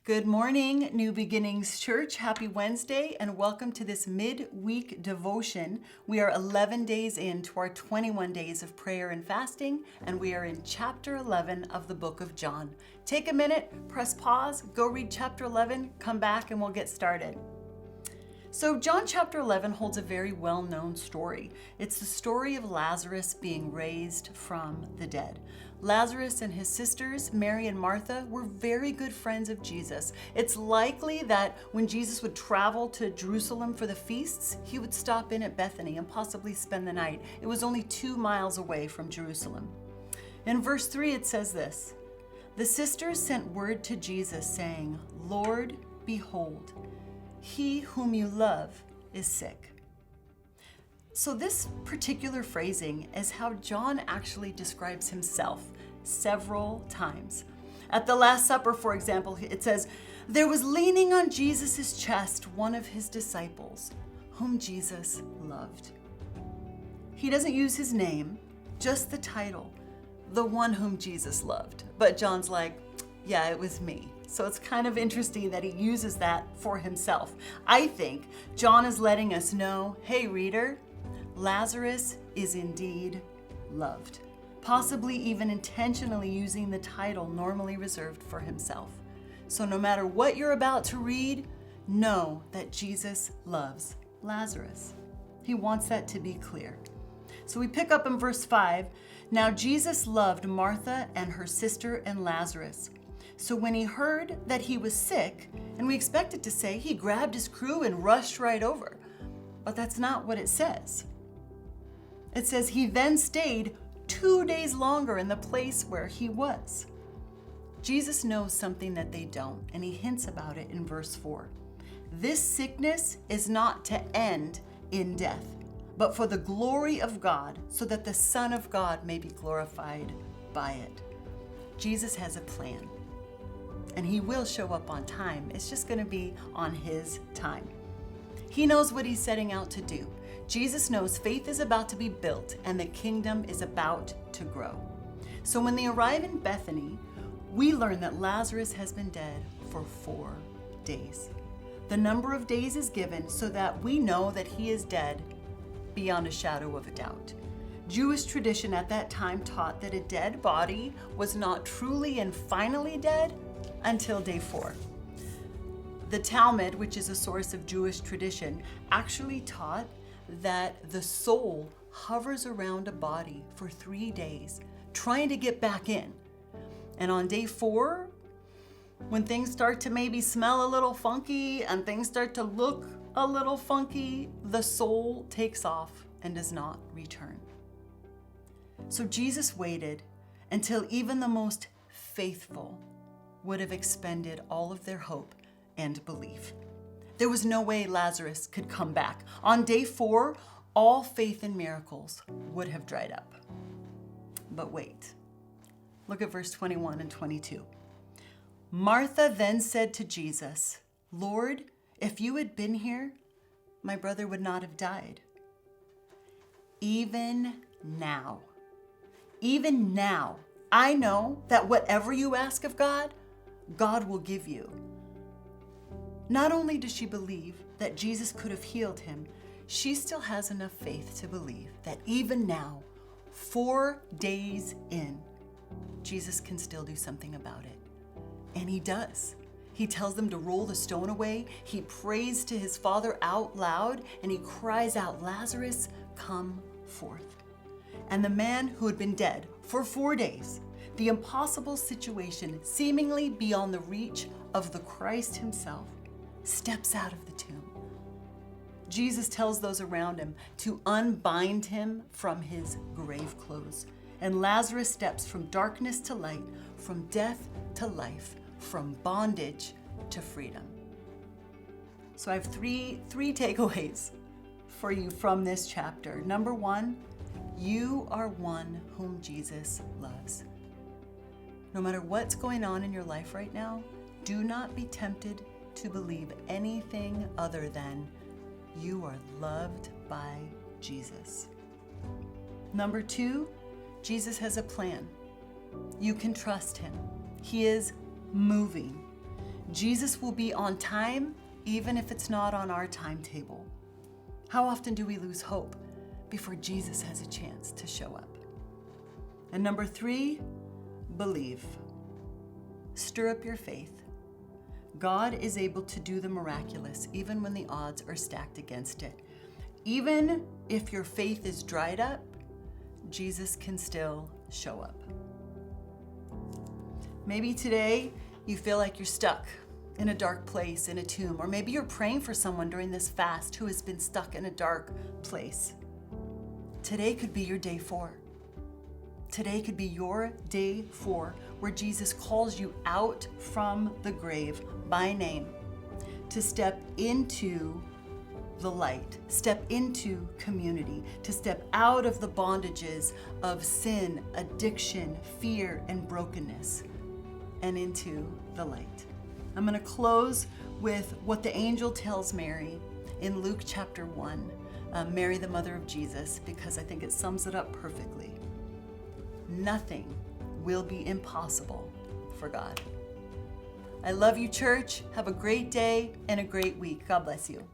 Good morning, New Beginnings Church. Happy Wednesday and welcome to this midweek devotion. We are 11 days into our 21 days of prayer and fasting, and we are in chapter 11 of the book of John. Take a minute, press pause, go read chapter 11, come back and we'll get started. So John chapter 11 holds a very well-known story. It's the story of Lazarus being raised from the dead. Lazarus and his sisters, Mary and Martha, were very good friends of Jesus. It's likely that when Jesus would travel to Jerusalem for the feasts, he would stop in at Bethany and possibly spend the night. It was only 2 miles away from Jerusalem. In verse 3, it says this: "The sisters sent word to Jesus saying, 'Lord, behold, he whom you love is sick.'" So this particular phrasing is how John actually describes himself several times. At the Last Supper, for example, it says, "There was leaning on Jesus' chest one of his disciples, whom Jesus loved." He doesn't use his name, just the title, "the one whom Jesus loved." But John's like, yeah, it was me. So it's kind of interesting that he uses that for himself. I think John is letting us know, hey reader, Lazarus is indeed loved, possibly even intentionally using the title normally reserved for himself. So no matter what you're about to read, know that Jesus loves Lazarus. He wants that to be clear. So we pick up in verse 5. "Now Jesus loved Martha and her sister and Lazarus. So when he heard that he was sick," and we expected to say he grabbed his crew and rushed right over, but that's not what it says. It says he then stayed 2 days longer in the place where he was. Jesus knows something that they don't, and he hints about it in verse 4. "This sickness is not to end in death, but for the glory of God, so that the Son of God may be glorified by it." Jesus has a plan, and he will show up on time. It's just going to be on his time. He knows what he's setting out to do. Jesus knows faith is about to be built and the kingdom is about to grow. So when they arrive in Bethany, we learn that Lazarus has been dead for 4 days. The number of days is given so that we know that he is dead beyond a shadow of a doubt. Jewish tradition at that time taught that a dead body was not truly and finally dead until day 4. The Talmud, which is a source of Jewish tradition, actually taught that the soul hovers around a body for 3 days, trying to get back in. And on day 4, when things start to maybe smell a little funky and things start to look a little funky, the soul takes off and does not return. So Jesus waited until even the most faithful would have expended all of their hope and belief. There was no way Lazarus could come back. On day 4, all faith in miracles would have dried up. But wait, look at verse 21 and 22. "Martha then said to Jesus, 'Lord, if you had been here, my brother would not have died.' Even now, I know that whatever you ask of God, God will give you." Not only does she believe that Jesus could have healed him, she still has enough faith to believe that even now, 4 days in, Jesus can still do something about it. And he does. He tells them to roll the stone away. He prays to his Father out loud, and he cries out, "Lazarus, come forth." And the man who had been dead for 4 days, the impossible situation seemingly beyond the reach of the Christ himself, steps out of the tomb. Jesus tells those around him to unbind him from his grave clothes. And Lazarus steps from darkness to light, from death to life, from bondage to freedom. So I have three takeaways for you from this chapter. Number 1, you are one whom Jesus loves. No matter what's going on in your life right now, do not be tempted to believe anything other than you are loved by Jesus. Number 2, Jesus has a plan. You can trust him. He is moving. Jesus will be on time, even if it's not on our timetable. How often do we lose hope before Jesus has a chance to show up? And number 3, believe. Stir up your faith. God is able to do the miraculous, even when the odds are stacked against it. Even if your faith is dried up, Jesus can still show up. Maybe today you feel like you're stuck in a dark place, in a tomb, or maybe you're praying for someone during this fast who has been stuck in a dark place. Today could be your day 4. Today could be your day 4, where Jesus calls you out from the grave by name to step into the light, step into community, to step out of the bondages of sin, addiction, fear, and brokenness, and into the light. I'm going to close with what the angel tells Mary in Luke chapter 1, Mary, the mother of Jesus, because I think it sums it up perfectly. Nothing will be impossible for God. I love you, church. Have a great day and a great week. God bless you.